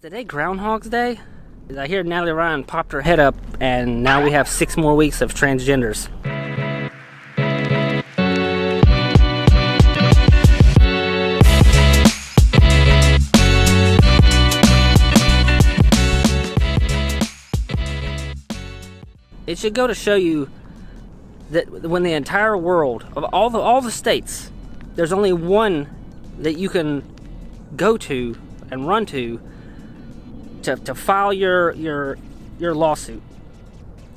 Today Groundhog's Day? I hear Natalie Ryan popped her head up, and now we have 6 more weeks of transgenders. It should go to show you that when the entire world, of all the states, there's only one that you can go to and run to file your lawsuit.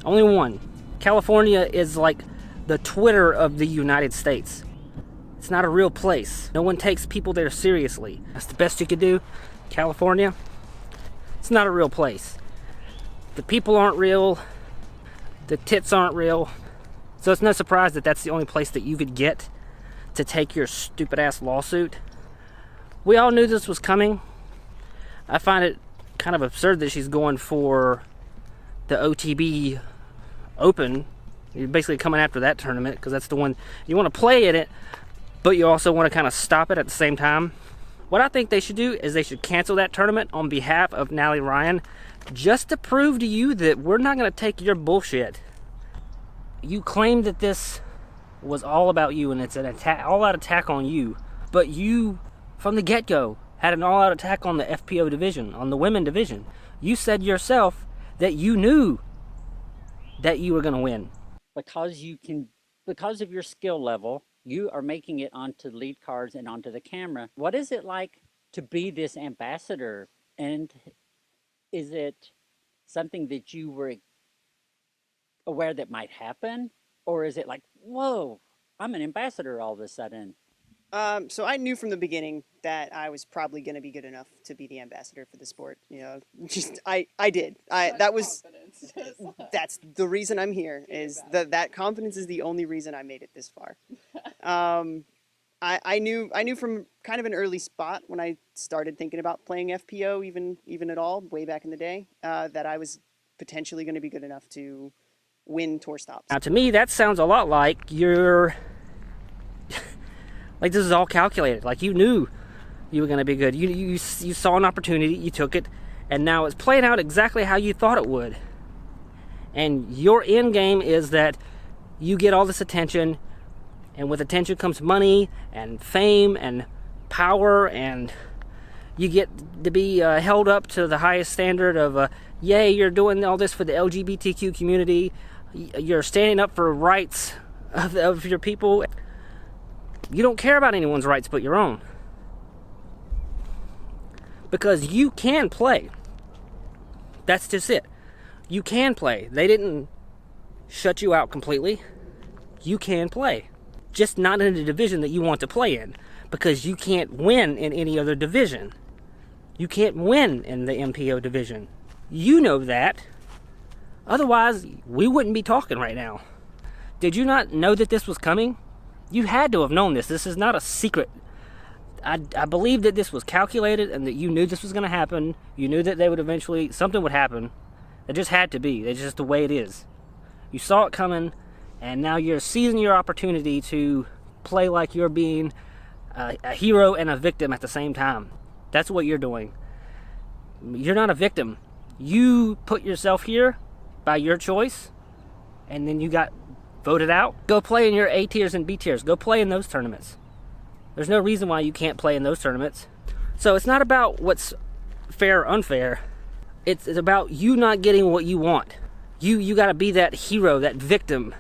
Only one. California is like the Twitter of the United States. It's not a real place. No one takes people there seriously. That's the best you could do. California, it's not a real place. The people aren't real. The tits aren't real. So it's no surprise that that's the only place that you could get to take your stupid ass lawsuit. We all knew this was coming. I find it kind of absurd that she's going for the OTB Open. You're basically coming after that tournament because that's the one you want to play in it, but you also want to kind of stop it at the same time. What I think they should do is they should cancel that tournament on behalf of Natalie Ryan, just to prove to you that we're not going to take your bullshit. You claim that this was all about you and it's an all-out attack on you, but you, from the get-go, had an all-out attack on the FPO division, on the women division. You said yourself that you knew that you were going to win. Because of your skill level, you are making it onto the lead cards and onto the camera. What is it like to be this ambassador? And is it something that you were aware that might happen? Or is it like, whoa, I'm an ambassador all of a sudden? So I knew from the beginning that I was probably going to be good enough to be the ambassador for the sport. You know, just I did. That's the reason I'm here. Is that confidence is the only reason I made it this far. I knew from kind of an early spot when I started thinking about playing FPO, even at all, way back in the day, that I was potentially going to be good enough to win tour stops. Now, to me, that sounds a lot like you're. Like this is all calculated. Like you knew you were going to be good. You saw an opportunity, you took it, and now it's playing out exactly how you thought it would. And your end game is that you get all this attention, and with attention comes money and fame and power, and you get to be held up to the highest standard of, yay, you're doing all this for the LGBTQ community. You're standing up for rights of your people. You don't care about anyone's rights but your own. Because you can play. That's just it. You can play. They didn't shut you out completely. You can play. Just not in the division that you want to play in. Because you can't win in any other division. You can't win in the MPO division. You know that. Otherwise, we wouldn't be talking right now. Did you not know that this was coming? You had to have known this. This is not a secret. I believe that this was calculated and that you knew this was going to happen. You knew that they would eventually, something would happen. It just had to be. It's just the way it is. You saw it coming, and now you're seizing your opportunity to play like you're being a hero and a victim at the same time. That's what you're doing. You're not a victim. You put yourself here by your choice, and then you got voted out. Go play in your A tiers and B tiers. Go play in those tournaments. There's no reason why you can't play in those tournaments. So it's not about what's fair or unfair. It's about you not getting what you want. You got to be that hero, that victim.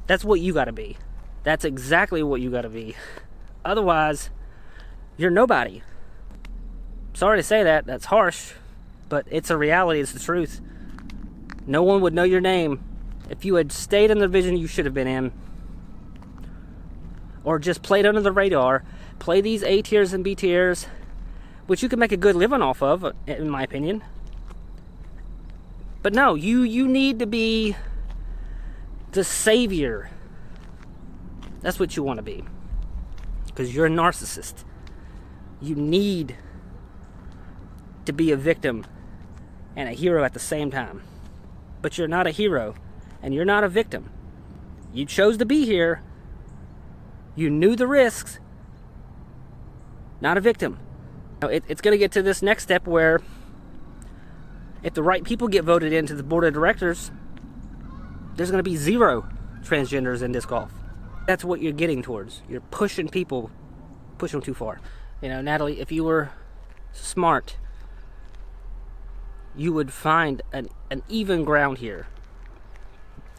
That's what you got to be. That's exactly what you got to be. Otherwise, you're nobody. Sorry to say that. That's harsh. But it's a reality. It's the truth. No one would know your name if you had stayed in the division you should have been in, or just played under the radar, play these A tiers and B tiers, which you can make a good living off of, in my opinion. But no, you need to be the savior. That's what you want to be, because you're a narcissist. You need to be a victim and a hero at the same time. But you're not a hero. And you're not a victim. You chose to be here. You knew the risks. Not a victim. Now, it's going to get to this next step where If the right people get voted into the board of directors, there's going to be 0 transgenders in disc golf. That's what you're getting towards. You're pushing people, pushing them too far. You know, Natalie, if you were smart, you would find an even ground here.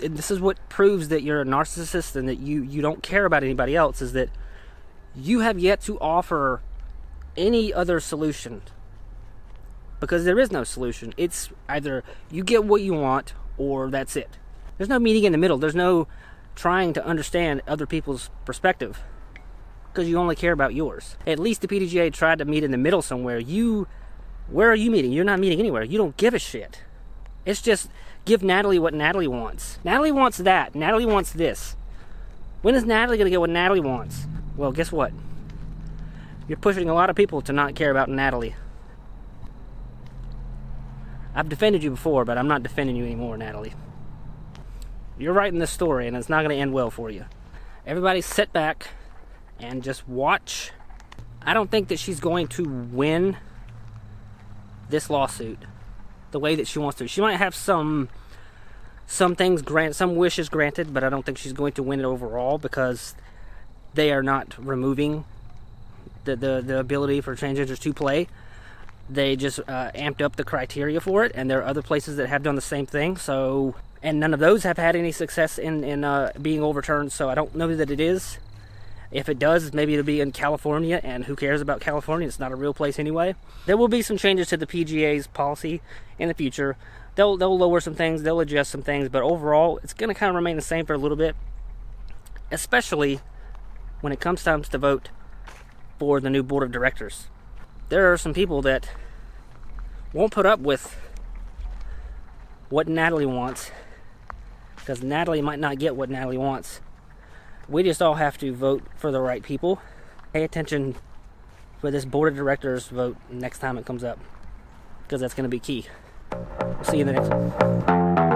And this is what proves that you're a narcissist and that you don't care about anybody else, is that you have yet to offer any other solution. Because there is no solution. It's either you get what you want or that's it. There's no meeting in the middle. There's no trying to understand other people's perspective, because you only care about yours. At least the PDGA tried to meet in the middle somewhere. Where are you meeting? You're not meeting anywhere. You don't give a shit. It's just give Natalie what Natalie wants. Natalie wants that. Natalie wants this. When is Natalie going to get what Natalie wants? Well, guess what? You're pushing a lot of people to not care about Natalie. I've defended you before, but I'm not defending you anymore, Natalie. You're writing this story, and it's not going to end well for you. Everybody sit back and just watch. I don't think that she's going to win this lawsuit the way that she wants to. She might have some things some wishes granted, but I don't think she's going to win it overall, because they are not removing the ability for transgenders to play. They just amped up the criteria for it, and there are other places that have done the same thing. So, and none of those have had any success in being overturned. So I don't know that it is. If it does, maybe it'll be in California, and who cares about California? It's not a real place anyway. There will be some changes to the PGA's policy in the future. They'll lower some things, they'll adjust some things, but overall, it's going to kind of remain the same for a little bit, especially when it comes time to vote for the new board of directors. There are some people that won't put up with what Natalie wants, because Natalie might not get what Natalie wants. We just all have to vote for the right people. Pay attention for this board of directors vote next time it comes up, because that's going to be key. We'll see you in the next one.